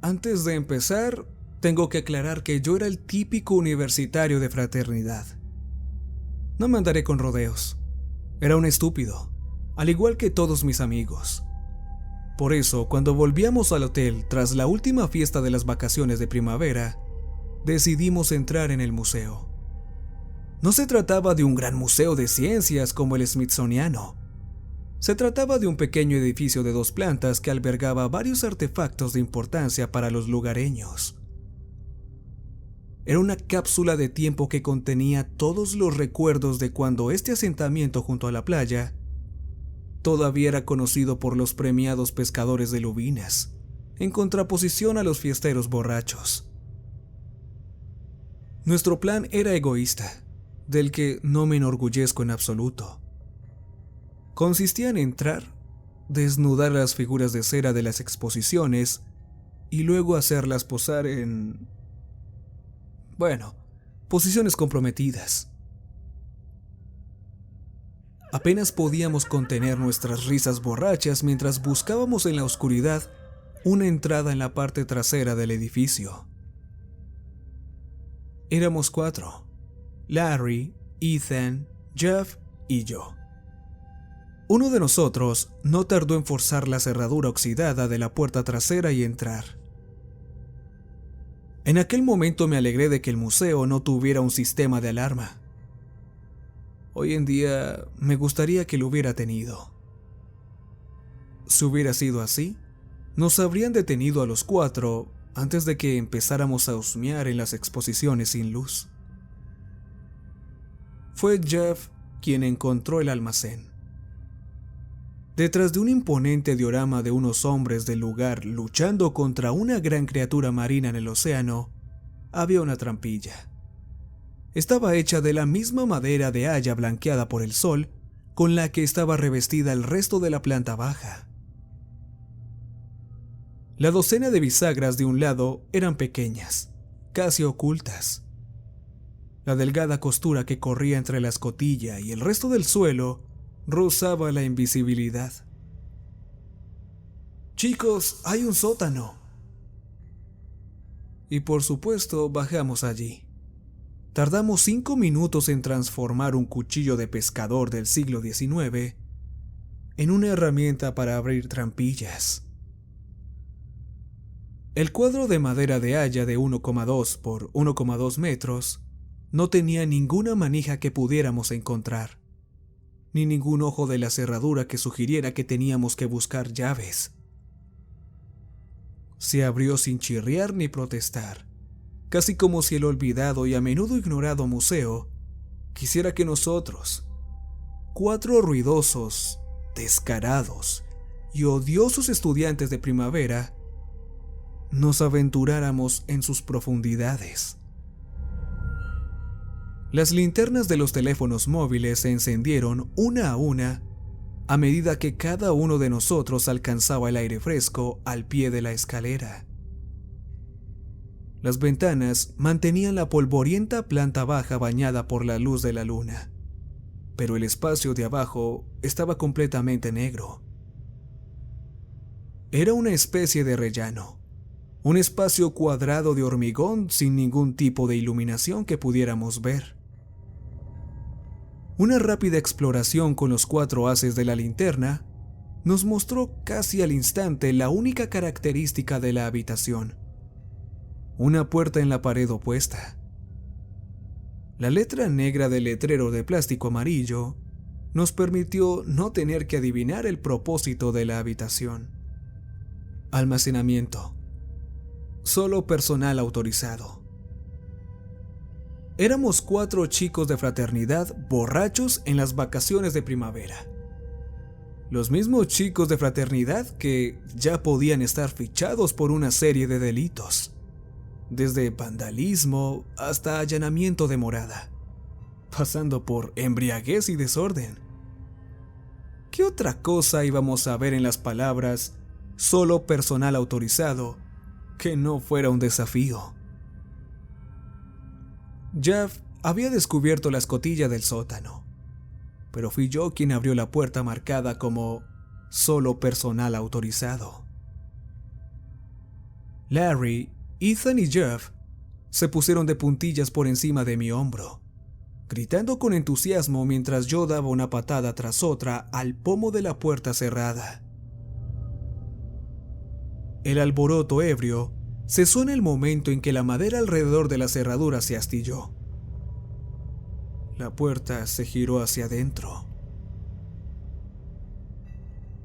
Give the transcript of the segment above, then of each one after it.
Antes de empezar, tengo que aclarar que yo era el típico universitario de fraternidad. No me andaré con rodeos. Era un estúpido, al igual que todos mis amigos. Por eso, cuando volvíamos al hotel tras la última fiesta de las vacaciones de primavera, decidimos entrar en el museo. No se trataba de un gran museo de ciencias como el Smithsoniano. Se trataba de un pequeño edificio de 2 plantas que albergaba varios artefactos de importancia para los lugareños. Era una cápsula de tiempo que contenía todos los recuerdos de cuando este asentamiento junto a la playa todavía era conocido por los premiados pescadores de lubinas, en contraposición a los fiesteros borrachos. Nuestro plan era egoísta, del que no me enorgullezco en absoluto. Consistía en entrar, desnudar las figuras de cera de las exposiciones y luego hacerlas posar en... posiciones comprometidas. Apenas podíamos contener nuestras risas borrachas mientras buscábamos en la oscuridad una entrada en la parte trasera del edificio. Éramos 4: Larry, Ethan, Jeff y yo. Uno de nosotros no tardó en forzar la cerradura oxidada de la puerta trasera y entrar. En aquel momento me alegré de que el museo no tuviera un sistema de alarma. Hoy en día me gustaría que lo hubiera tenido. Si hubiera sido así, nos habrían detenido a los 4 antes de que empezáramos a husmear en las exposiciones sin luz. Fue Jeff quien encontró el almacén. Detrás de un imponente diorama de unos hombres del lugar luchando contra una gran criatura marina en el océano, había una trampilla. Estaba hecha de la misma madera de haya blanqueada por el sol con la que estaba revestida el resto de la planta baja. La docena de bisagras de un lado eran pequeñas, casi ocultas. La delgada costura que corría entre la escotilla y el resto del suelo rozaba la invisibilidad. «Chicos, hay un sótano». Y por supuesto bajamos allí. Tardamos 5 minutos en transformar un cuchillo de pescador del siglo XIX en una herramienta para abrir trampillas. El cuadro de madera de haya de 1,2 por 1,2 metros no tenía ninguna manija que pudiéramos encontrar, ni ningún ojo de la cerradura que sugiriera que teníamos que buscar llaves. Se abrió sin chirriar ni protestar, casi como si el olvidado y a menudo ignorado museo quisiera que nosotros, 4 ruidosos, descarados y odiosos estudiantes de primavera, nos aventuráramos en sus profundidades. Las linternas de los teléfonos móviles se encendieron una a medida que cada uno de nosotros alcanzaba el aire fresco al pie de la escalera. Las ventanas mantenían la polvorienta planta baja bañada por la luz de la luna, pero el espacio de abajo estaba completamente negro. Era una especie de rellano, un espacio cuadrado de hormigón sin ningún tipo de iluminación que pudiéramos ver. Una rápida exploración con los 4 haces de la linterna nos mostró casi al instante la única característica de la habitación: una puerta en la pared opuesta. La letra negra del letrero de plástico amarillo nos permitió no tener que adivinar el propósito de la habitación. Almacenamiento. Solo personal autorizado. Éramos 4 chicos de fraternidad borrachos en las vacaciones de primavera. Los mismos chicos de fraternidad que ya podían estar fichados por una serie de delitos, desde vandalismo hasta allanamiento de morada, pasando por embriaguez y desorden. ¿Qué otra cosa íbamos a ver en las palabras «solo personal autorizado» que no fuera un desafío? Jeff había descubierto la escotilla del sótano, pero fui yo quien abrió la puerta marcada como «solo personal autorizado». Larry, Ethan y Jeff se pusieron de puntillas por encima de mi hombro, gritando con entusiasmo mientras yo daba una patada tras otra al pomo de la puerta cerrada. El alboroto ebrio cesó en el momento en que la madera alrededor de la cerradura se astilló. La puerta se giró hacia adentro.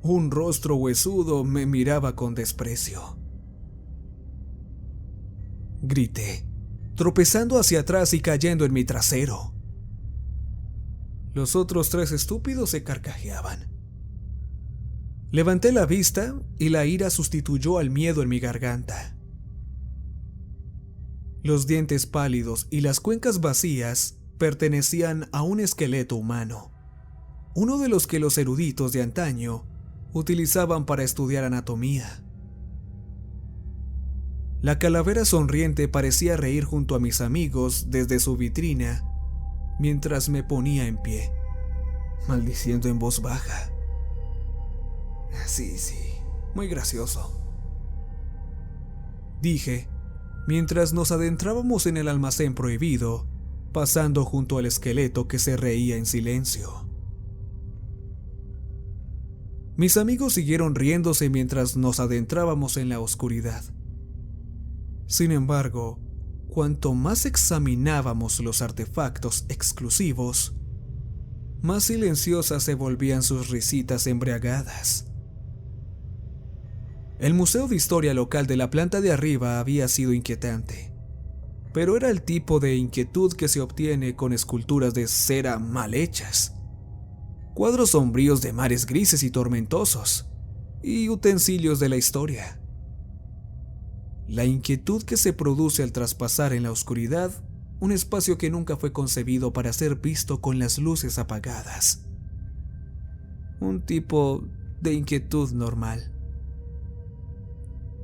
Un rostro huesudo me miraba con desprecio. Grité, tropezando hacia atrás y cayendo en mi trasero. Los otros 3 estúpidos se carcajeaban. Levanté la vista y la ira sustituyó al miedo en mi garganta. Los dientes pálidos y las cuencas vacías pertenecían a un esqueleto humano, uno de los que los eruditos de antaño utilizaban para estudiar anatomía. La calavera sonriente parecía reír junto a mis amigos desde su vitrina mientras me ponía en pie, maldiciendo en voz baja. Sí, muy gracioso, dije, mientras nos adentrábamos en el almacén prohibido, pasando junto al esqueleto que se reía en silencio. Mis amigos siguieron riéndose mientras nos adentrábamos en la oscuridad. Sin embargo, cuanto más examinábamos los artefactos exclusivos, más silenciosas se volvían sus risitas embriagadas. El Museo de Historia local de la planta de arriba había sido inquietante, pero era el tipo de inquietud que se obtiene con esculturas de cera mal hechas, cuadros sombríos de mares grises y tormentosos, y utensilios de la historia. La inquietud que se produce al traspasar en la oscuridad un espacio que nunca fue concebido para ser visto con las luces apagadas. Un tipo de inquietud normal.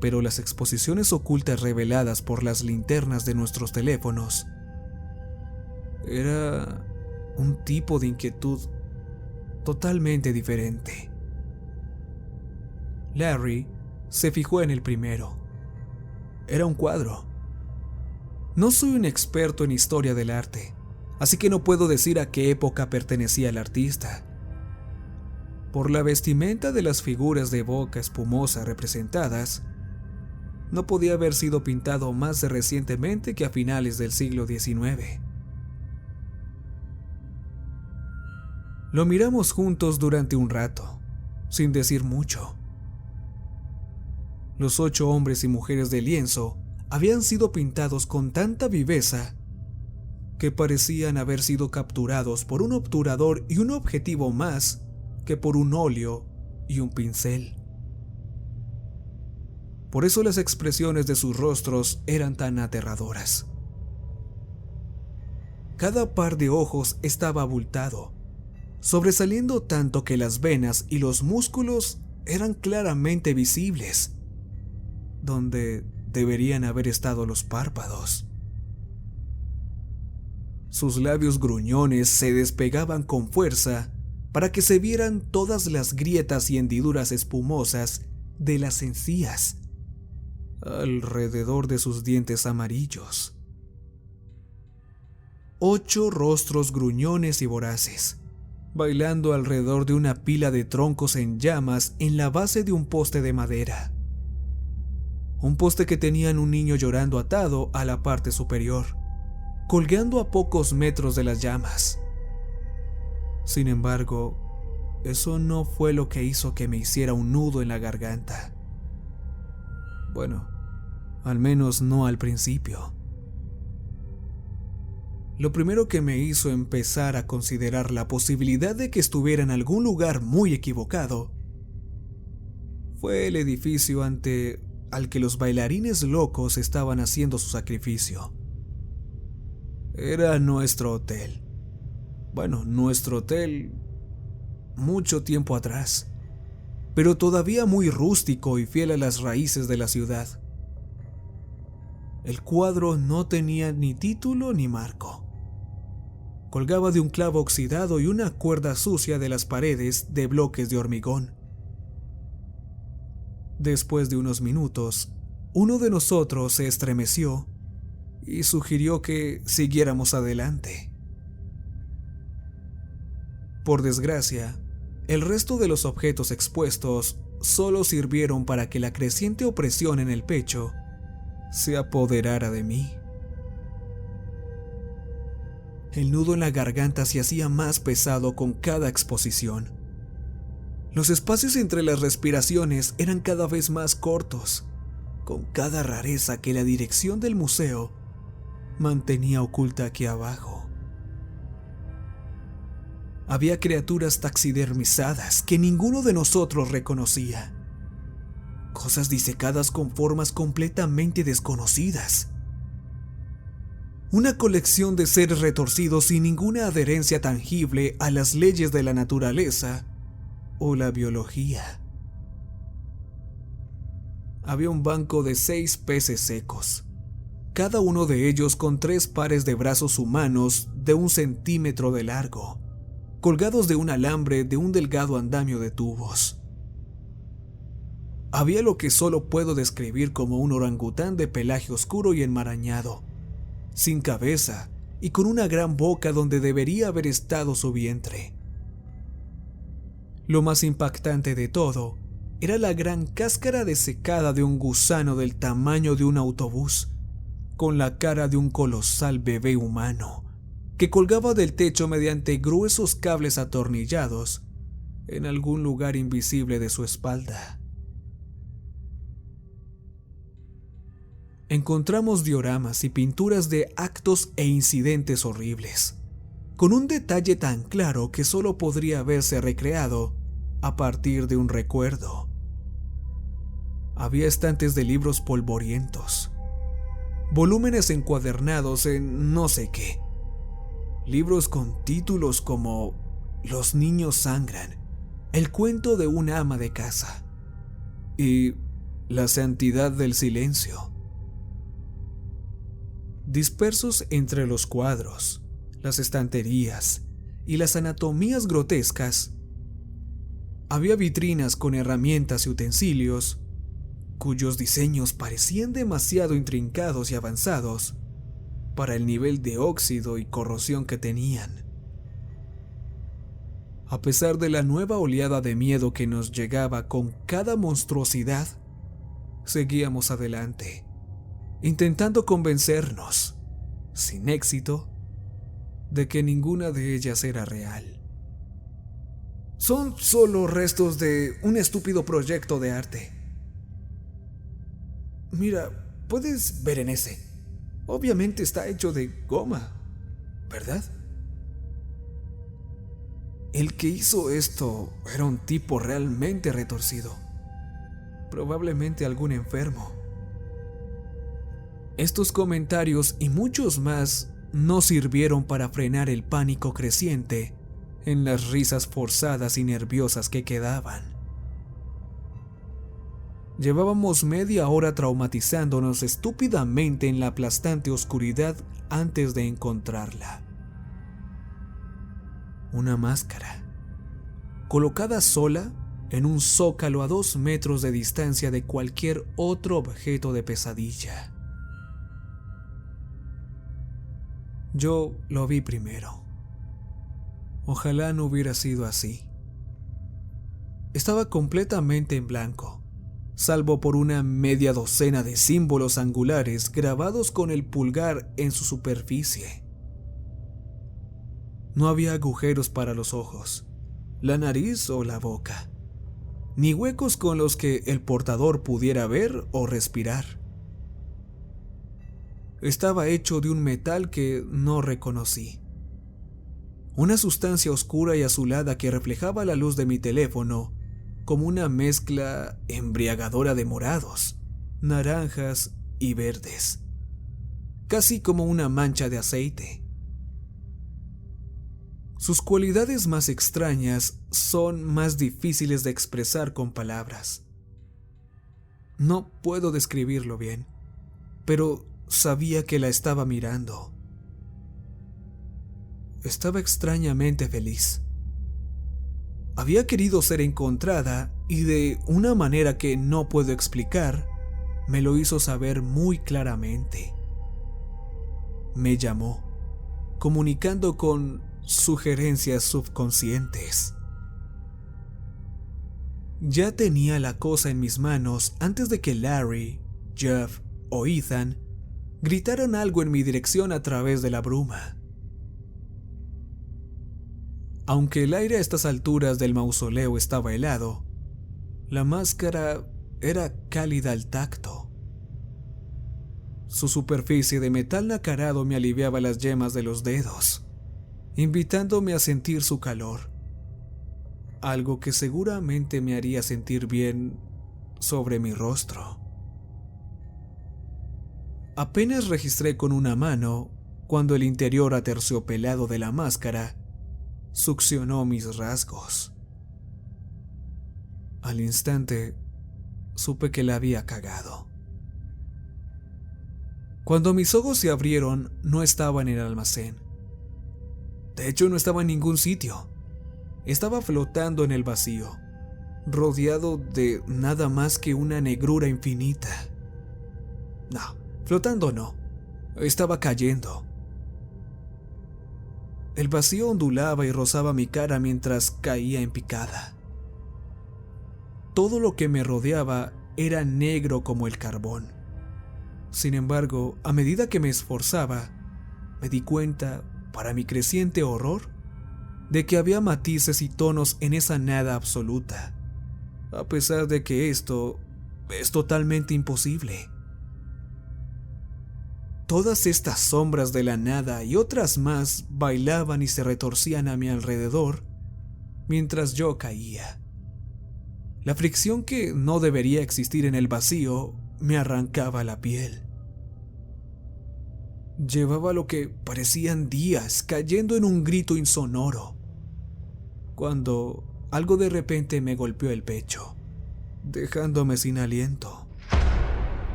Pero las exposiciones ocultas reveladas por las linternas de nuestros teléfonos era un tipo de inquietud totalmente diferente. Larry se fijó en el primero. Era un cuadro. No soy un experto en historia del arte, así que no puedo decir a qué época pertenecía el artista. Por la vestimenta de las figuras de boca espumosa representadas, no podía haber sido pintado más recientemente que a finales del siglo XIX. Lo miramos juntos durante un rato, sin decir mucho. Los 8 hombres y mujeres de lienzo habían sido pintados con tanta viveza que parecían haber sido capturados por un obturador y un objetivo más que por un óleo y un pincel. Por eso las expresiones de sus rostros eran tan aterradoras. Cada par de ojos estaba abultado, sobresaliendo tanto que las venas y los músculos eran claramente visibles, donde deberían haber estado los párpados. Sus labios gruñones se despegaban con fuerza para que se vieran todas las grietas y hendiduras espumosas de las encías alrededor de sus dientes amarillos. 8 rostros gruñones y voraces, bailando alrededor de una pila de troncos en llamas en la base de un poste de madera. Un poste que tenían un niño llorando atado a la parte superior, colgando a pocos metros de las llamas. Sin embargo, eso no fue lo que hizo que me hiciera un nudo en la garganta. Bueno, al menos no al principio. Lo primero que me hizo empezar a considerar la posibilidad de que estuviera en algún lugar muy equivocado fue el edificio al que los bailarines locos estaban haciendo su sacrificio. Era nuestro hotel. Bueno, nuestro hotel mucho tiempo atrás, pero todavía muy rústico y fiel a las raíces de la ciudad. El cuadro no tenía ni título ni marco. Colgaba de un clavo oxidado y una cuerda sucia de las paredes de bloques de hormigón. Después de unos minutos, uno de nosotros se estremeció y sugirió que siguiéramos adelante. Por desgracia, el resto de los objetos expuestos solo sirvieron para que la creciente opresión en el pecho se apoderara de mí. El nudo en la garganta se hacía más pesado con cada exposición. Los espacios entre las respiraciones eran cada vez más cortos, con cada rareza que la dirección del museo mantenía oculta aquí abajo. Había criaturas taxidermizadas que ninguno de nosotros reconocía. Cosas disecadas con formas completamente desconocidas. Una colección de seres retorcidos sin ninguna adherencia tangible a las leyes de la naturaleza o la biología. Había un banco de 6 peces secos, cada uno de ellos con 3 pares de brazos humanos de 1 centímetro de largo, colgados de un alambre de un delgado andamio de tubos. Había lo que solo puedo describir como un orangután de pelaje oscuro y enmarañado, sin cabeza y con una gran boca donde debería haber estado su vientre. Lo más impactante de todo era la gran cáscara desecada de un gusano del tamaño de un autobús, con la cara de un colosal bebé humano, que colgaba del techo mediante gruesos cables atornillados en algún lugar invisible de su espalda. Encontramos dioramas y pinturas de actos e incidentes horribles, con un detalle tan claro que solo podría haberse recreado a partir de un recuerdo. Había estantes de libros polvorientos, volúmenes encuadernados en no sé qué, libros con títulos como Los niños sangran, El cuento de una ama de casa y La santidad del silencio. Dispersos entre los cuadros, las estanterías y las anatomías grotescas, había vitrinas con herramientas y utensilios cuyos diseños parecían demasiado intrincados y avanzados para el nivel de óxido y corrosión que tenían. A pesar de la nueva oleada de miedo que nos llegaba con cada monstruosidad, seguíamos adelante, intentando convencernos, sin éxito, de que ninguna de ellas era real. Son solo restos de un estúpido proyecto de arte. Mira, puedes ver en ese. Obviamente está hecho de goma, ¿verdad? El que hizo esto era un tipo realmente retorcido. Probablemente algún enfermo. Estos comentarios y muchos más no sirvieron para frenar el pánico creciente en las risas forzadas y nerviosas que quedaban. Llevábamos media hora traumatizándonos estúpidamente en la aplastante oscuridad antes de encontrarla. Una máscara, colocada sola en un zócalo a 2 metros de distancia de cualquier otro objeto de pesadilla. Yo lo vi primero. Ojalá no hubiera sido así. Estaba completamente en blanco, salvo por una media docena de símbolos angulares grabados con el pulgar en su superficie. No había agujeros para los ojos, la nariz o la boca, ni huecos con los que el portador pudiera ver o respirar. Estaba hecho de un metal que no reconocí. Una sustancia oscura y azulada que reflejaba la luz de mi teléfono como una mezcla embriagadora de morados, naranjas y verdes, casi como una mancha de aceite. Sus cualidades más extrañas son más difíciles de expresar con palabras. No puedo describirlo bien, pero sabía que la estaba mirando. Estaba extrañamente feliz. Había querido ser encontrada y de una manera que no puedo explicar, me lo hizo saber muy claramente. Me llamó, comunicando con sugerencias subconscientes. Ya tenía la cosa en mis manos antes de que Larry, Jeff o Ethan gritaron algo en mi dirección a través de la bruma. Aunque el aire a estas alturas del mausoleo estaba helado, la máscara era cálida al tacto. Su superficie de metal nacarado me aliviaba las yemas de los dedos, invitándome a sentir su calor, algo que seguramente me haría sentir bien sobre mi rostro. Apenas registré con una mano cuando el interior aterciopelado de la máscara succionó mis rasgos. Al instante, supe que la había cagado. Cuando mis ojos se abrieron, no estaba en el almacén. De hecho, no estaba en ningún sitio. Estaba flotando en el vacío, rodeado de nada más que una negrura infinita. No, flotando no. Estaba cayendo. El vacío ondulaba y rozaba mi cara mientras caía en picada. Todo lo que me rodeaba era negro como el carbón. Sin embargo, a medida que me esforzaba, me di cuenta, para mi creciente horror, de que había matices y tonos en esa nada absoluta, a pesar de que esto es totalmente imposible. Todas estas sombras de la nada y otras más bailaban y se retorcían a mi alrededor mientras yo caía. La fricción que no debería existir en el vacío me arrancaba la piel. Llevaba lo que parecían días cayendo en un grito insonoro, cuando algo de repente me golpeó el pecho, dejándome sin aliento.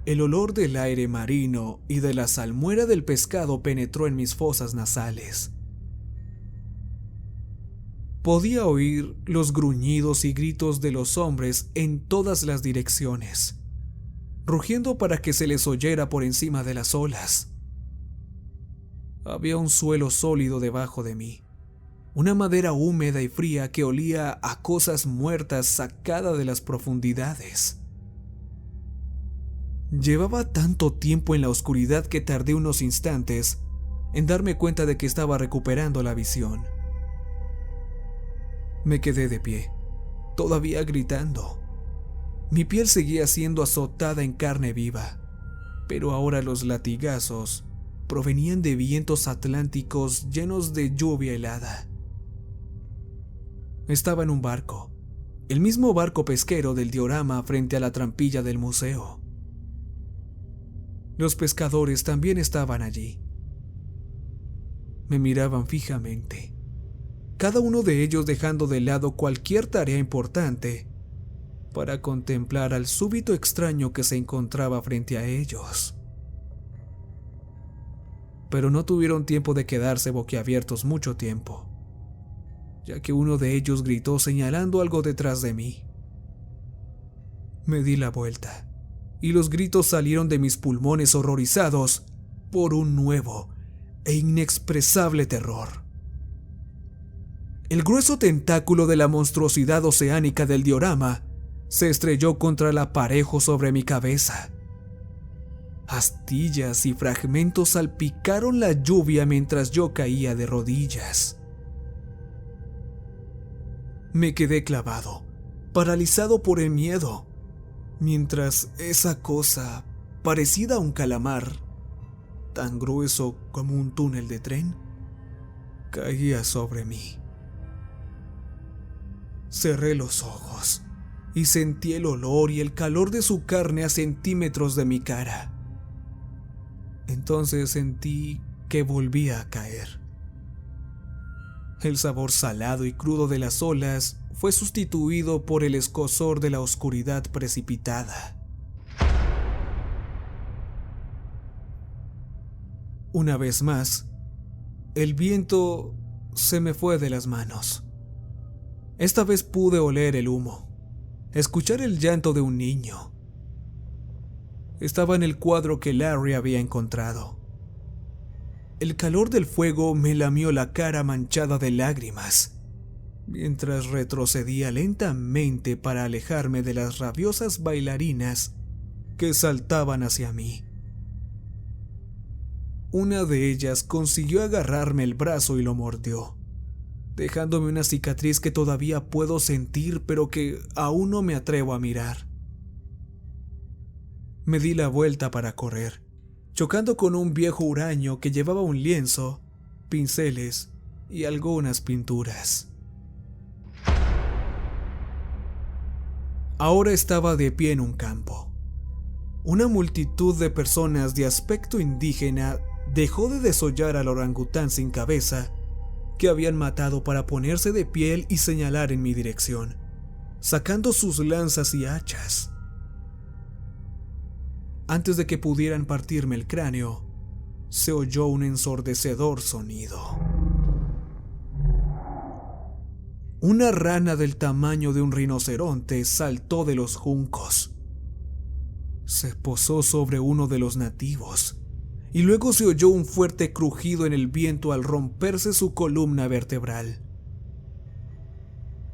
El olor del aire marino y de la salmuera del pescado penetró en mis fosas nasales. Podía oír los gruñidos y gritos de los hombres en todas las direcciones, rugiendo para que se les oyera por encima de las olas. Había un suelo sólido debajo de mí, una madera húmeda y fría que olía a cosas muertas sacada de las profundidades. Llevaba tanto tiempo en la oscuridad que tardé unos instantes en darme cuenta de que estaba recuperando la visión. Me quedé de pie, todavía gritando. Mi piel seguía siendo azotada en carne viva, pero ahora los latigazos provenían de vientos atlánticos llenos de lluvia helada. Estaba en un barco, el mismo barco pesquero del diorama frente a la trampilla del museo. Los pescadores también estaban allí. Me miraban fijamente, cada uno de ellos dejando de lado cualquier tarea importante para contemplar al súbito extraño que se encontraba frente a ellos. Pero no tuvieron tiempo de quedarse boquiabiertos mucho tiempo, ya que uno de ellos gritó señalando algo detrás de mí. Me di la vuelta, y los gritos salieron de mis pulmones horrorizados por un nuevo e inexpresable terror. El grueso tentáculo de la monstruosidad oceánica del diorama se estrelló contra el aparejo sobre mi cabeza. Astillas y fragmentos salpicaron la lluvia mientras yo caía de rodillas. Me quedé clavado, paralizado por el miedo, mientras esa cosa, parecida a un calamar, tan grueso como un túnel de tren, caía sobre mí. Cerré los ojos y sentí el olor y el calor de su carne a centímetros de mi cara. Entonces sentí que volvía a caer. El sabor salado y crudo de las olas fue sustituido por el escozor de la oscuridad precipitada. Una vez más, el viento se me fue de las manos. Esta vez pude oler el humo, escuchar el llanto de un niño. Estaba en el cuadro que Larry había encontrado. El calor del fuego me lamió la cara manchada de lágrimas, mientras retrocedía lentamente para alejarme de las rabiosas bailarinas que saltaban hacia mí. Una de ellas consiguió agarrarme el brazo y lo mordió, dejándome una cicatriz que todavía puedo sentir, pero que aún no me atrevo a mirar. Me di la vuelta para correr, chocando con un viejo huraño que llevaba un lienzo, pinceles y algunas pinturas. Ahora estaba de pie en un campo. Una multitud de personas de aspecto indígena dejó de desollar al orangután sin cabeza que habían matado para ponerse de pie y señalar en mi dirección, sacando sus lanzas y hachas. Antes de que pudieran partirme el cráneo, se oyó un ensordecedor sonido. Una rana del tamaño de un rinoceronte saltó de los juncos. Se posó sobre uno de los nativos, y luego se oyó un fuerte crujido en el viento al romperse su columna vertebral.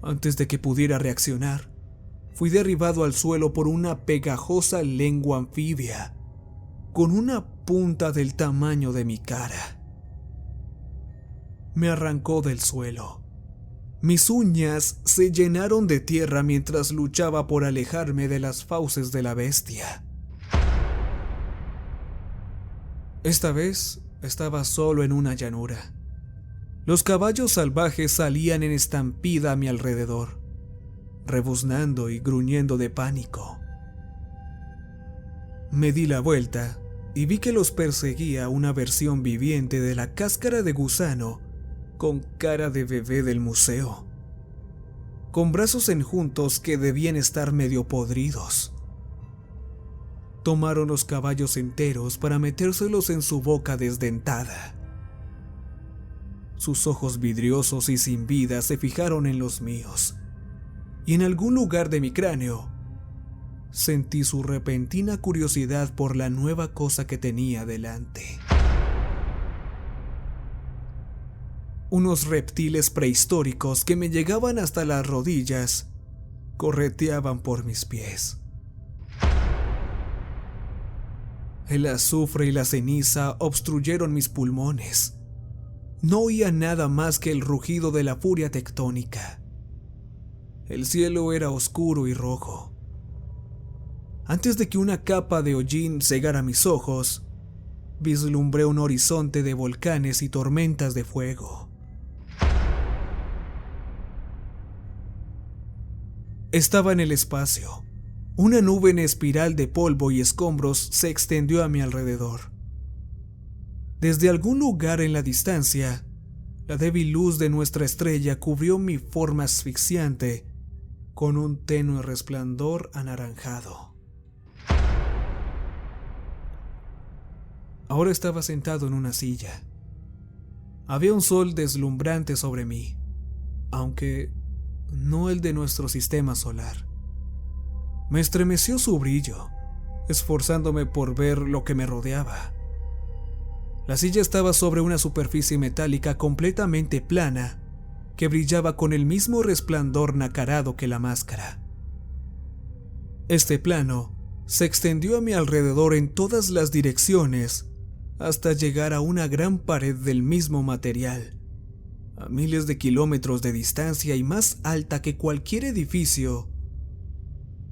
Antes de que pudiera reaccionar, fui derribado al suelo por una pegajosa lengua anfibia, con una punta del tamaño de mi cara. Me arrancó del suelo. Mis uñas se llenaron de tierra mientras luchaba por alejarme de las fauces de la bestia. Esta vez estaba solo en una llanura. Los caballos salvajes salían en estampida a mi alrededor, rebuznando y gruñendo de pánico. Me di la vuelta y vi que los perseguía una versión viviente de la cáscara de gusano con cara de bebé del museo, con brazos enjuntos que debían estar medio podridos. Tomaron los caballos enteros para metérselos en su boca desdentada. Sus ojos vidriosos y sin vida se fijaron en los míos, y en algún lugar de mi cráneo sentí su repentina curiosidad por la nueva cosa que tenía delante. Unos reptiles prehistóricos que me llegaban hasta las rodillas correteaban por mis pies. El azufre y la ceniza obstruyeron mis pulmones. No oía nada más que el rugido de la furia tectónica. El cielo era oscuro y rojo. Antes de que una capa de hollín cegara mis ojos, vislumbré un horizonte de volcanes y tormentas de fuego. Estaba en el espacio. Una nube en espiral de polvo y escombros se extendió a mi alrededor. Desde algún lugar en la distancia, la débil luz de nuestra estrella cubrió mi forma asfixiante con un tenue resplandor anaranjado. Ahora estaba sentado en una silla. Había un sol deslumbrante sobre mí, aunque no el de nuestro sistema solar. Me estremeció su brillo, esforzándome por ver lo que me rodeaba. La silla estaba sobre una superficie metálica completamente plana que brillaba con el mismo resplandor nacarado que la máscara. Este plano se extendió a mi alrededor en todas las direcciones hasta llegar a una gran pared del mismo material, a miles de kilómetros de distancia y más alta que cualquier edificio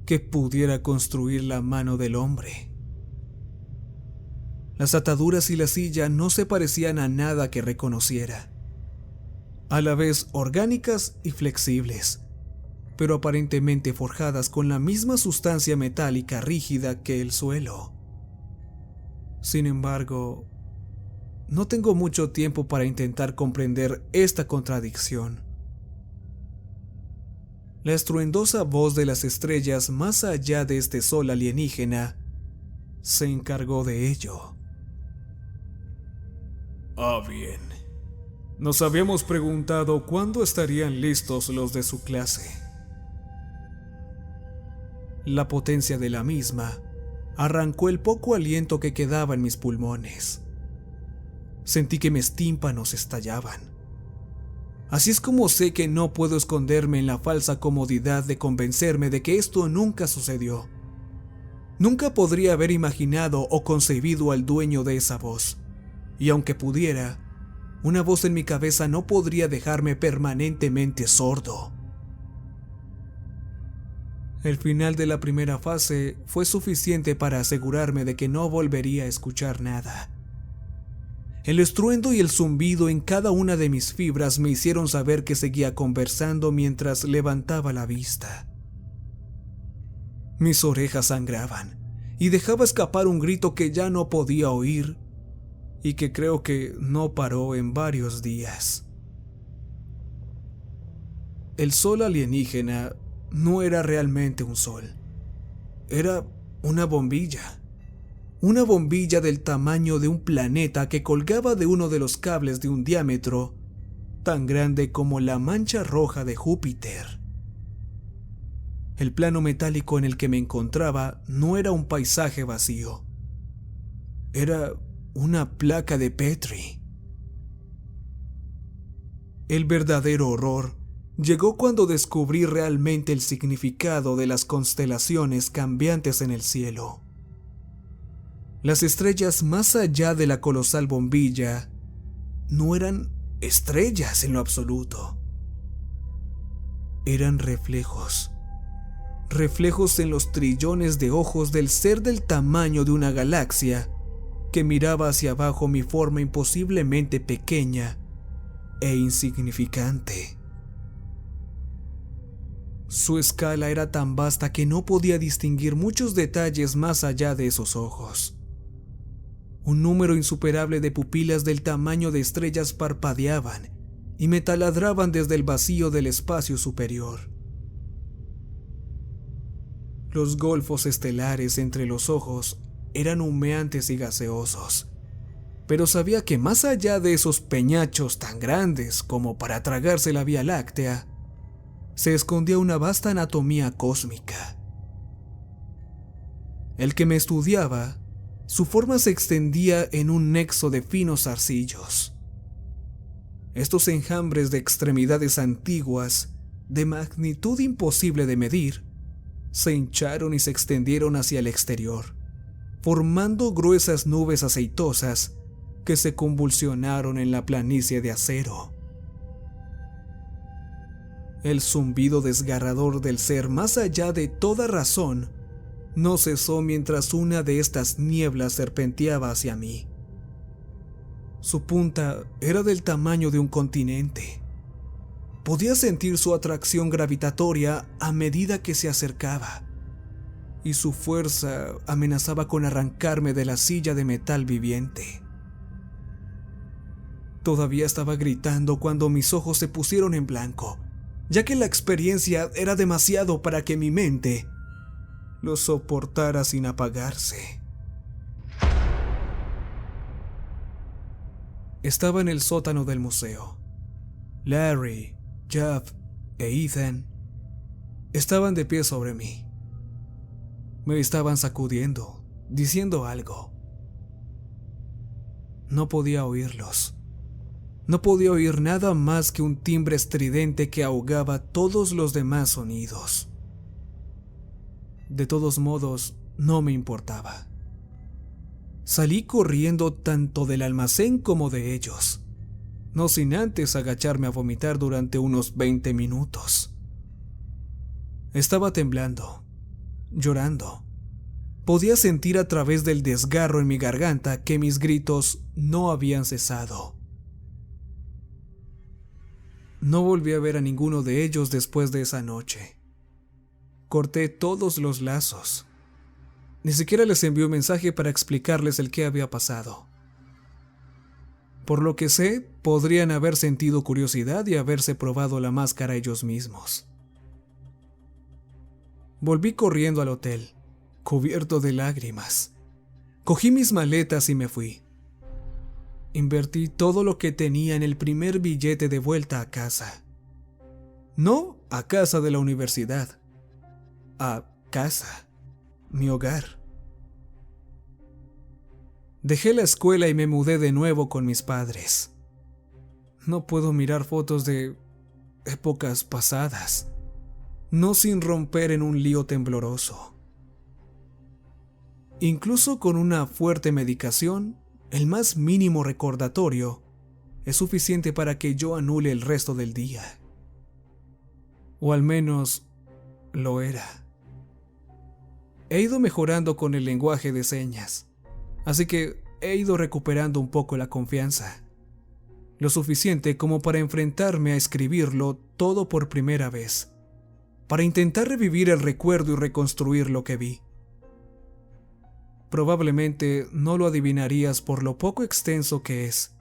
que pudiera construir la mano del hombre. Las ataduras y la silla no se parecían a nada que reconociera, a la vez orgánicas y flexibles, pero aparentemente forjadas con la misma sustancia metálica rígida que el suelo. Sin embargo, no tengo mucho tiempo para intentar comprender esta contradicción. La estruendosa voz de las estrellas más allá de este sol alienígena se encargó de ello. Ah, bien. Nos habíamos preguntado cuándo estarían listos los de su clase. La potencia de la misma arrancó el poco aliento que quedaba en mis pulmones. Sentí que mis tímpanos estallaban. Así es como sé que no puedo esconderme en la falsa comodidad de convencerme de que esto nunca sucedió. Nunca podría haber imaginado o concebido al dueño de esa voz, y aunque pudiera, una voz en mi cabeza no podría dejarme permanentemente sordo. El final de la primera fase fue suficiente para asegurarme de que no volvería a escuchar nada. El estruendo y el zumbido en cada una de mis fibras me hicieron saber que seguía conversando mientras levantaba la vista. Mis orejas sangraban y dejaba escapar un grito que ya no podía oír y que creo que no paró en varios días. El sol alienígena no era realmente un sol. Era una bombilla del tamaño de un planeta que colgaba de uno de los cables de un diámetro tan grande como la mancha roja de Júpiter. El plano metálico en el que me encontraba no era un paisaje vacío. Era una placa de Petri. El verdadero horror llegó cuando descubrí realmente el significado de las constelaciones cambiantes en el cielo. Las estrellas más allá de la colosal bombilla no eran estrellas en lo absoluto. Eran reflejos en los trillones de ojos del ser del tamaño de una galaxia que miraba hacia abajo mi forma imposiblemente pequeña e insignificante. Su escala era tan vasta que no podía distinguir muchos detalles más allá de esos ojos. Un número insuperable de pupilas del tamaño de estrellas parpadeaban y me taladraban desde el vacío del espacio superior. Los golfos estelares entre los ojos eran humeantes y gaseosos, pero sabía que más allá de esos peñachos tan grandes como para tragarse la Vía Láctea, se escondía una vasta anatomía cósmica. El que me estudiaba, su forma se extendía en un nexo de finos zarcillos. Estos enjambres de extremidades antiguas, de magnitud imposible de medir, se hincharon y se extendieron hacia el exterior, formando gruesas nubes aceitosas que se convulsionaron en la planicie de acero. El zumbido desgarrador del ser más allá de toda razón no cesó mientras una de estas nieblas serpenteaba hacia mí. Su punta era del tamaño de un continente. Podía sentir su atracción gravitatoria a medida que se acercaba, y su fuerza amenazaba con arrancarme de la silla de metal viviente. Todavía estaba gritando cuando mis ojos se pusieron en blanco, ya que la experiencia era demasiado para que mi mente lo soportara sin apagarse. Estaba en el sótano del museo. Larry, Jeff e Ethan estaban de pie sobre mí. Me estaban sacudiendo, diciendo algo. No podía oírlos. No podía oír nada más que un timbre estridente que ahogaba todos los demás sonidos. De todos modos, no me importaba. Salí corriendo tanto del almacén como de ellos, no sin antes agacharme a vomitar durante unos 20 minutos. Estaba temblando, llorando. Podía sentir a través del desgarro en mi garganta que mis gritos no habían cesado. No volví a ver a ninguno de ellos después de esa noche. Corté todos los lazos. Ni siquiera les envié un mensaje para explicarles el qué había pasado. Por lo que sé, podrían haber sentido curiosidad y haberse probado la máscara ellos mismos. Volví corriendo al hotel, cubierto de lágrimas. Cogí mis maletas y me fui. Invertí todo lo que tenía en el primer billete de vuelta a casa. No a casa de la universidad, a casa, mi hogar. Dejé la escuela y me mudé de nuevo con mis padres. No puedo mirar fotos de épocas pasadas, no sin romper en un lío tembloroso. Incluso con una fuerte medicación, el más mínimo recordatorio es suficiente para que yo anule el resto del día. O al menos lo era. He ido mejorando con el lenguaje de señas, así que he ido recuperando un poco la confianza. Lo suficiente como para enfrentarme a escribirlo todo por primera vez, para intentar revivir el recuerdo y reconstruir lo que vi. Probablemente no lo adivinarías por lo poco extenso que es,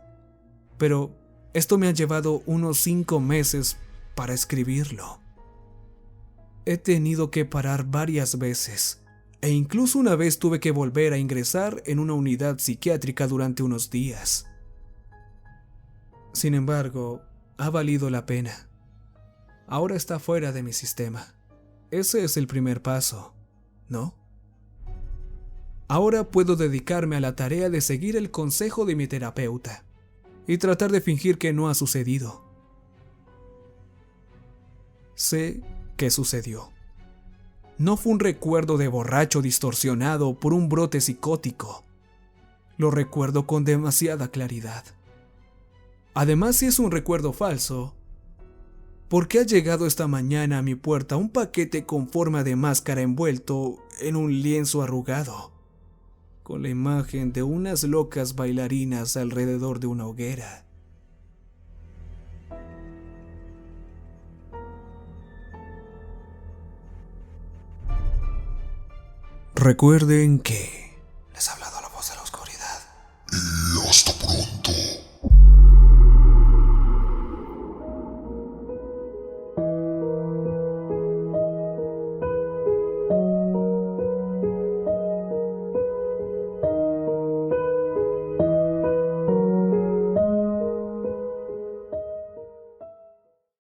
pero esto me ha llevado unos 5 meses para escribirlo. He tenido que parar varias veces, e incluso una vez tuve que volver a ingresar en una unidad psiquiátrica durante unos días. Sin embargo, ha valido la pena. Ahora está fuera de mi sistema. Ese es el primer paso, ¿no? Ahora puedo dedicarme a la tarea de seguir el consejo de mi terapeuta y tratar de fingir que no ha sucedido. Sé qué sucedió. No fue un recuerdo de borracho distorsionado por un brote psicótico. Lo recuerdo con demasiada claridad. Además, si es un recuerdo falso, ¿por qué ha llegado esta mañana a mi puerta un paquete con forma de máscara envuelto en un lienzo arrugado, con la imagen de unas locas bailarinas alrededor de una hoguera? Recuerden que les hablo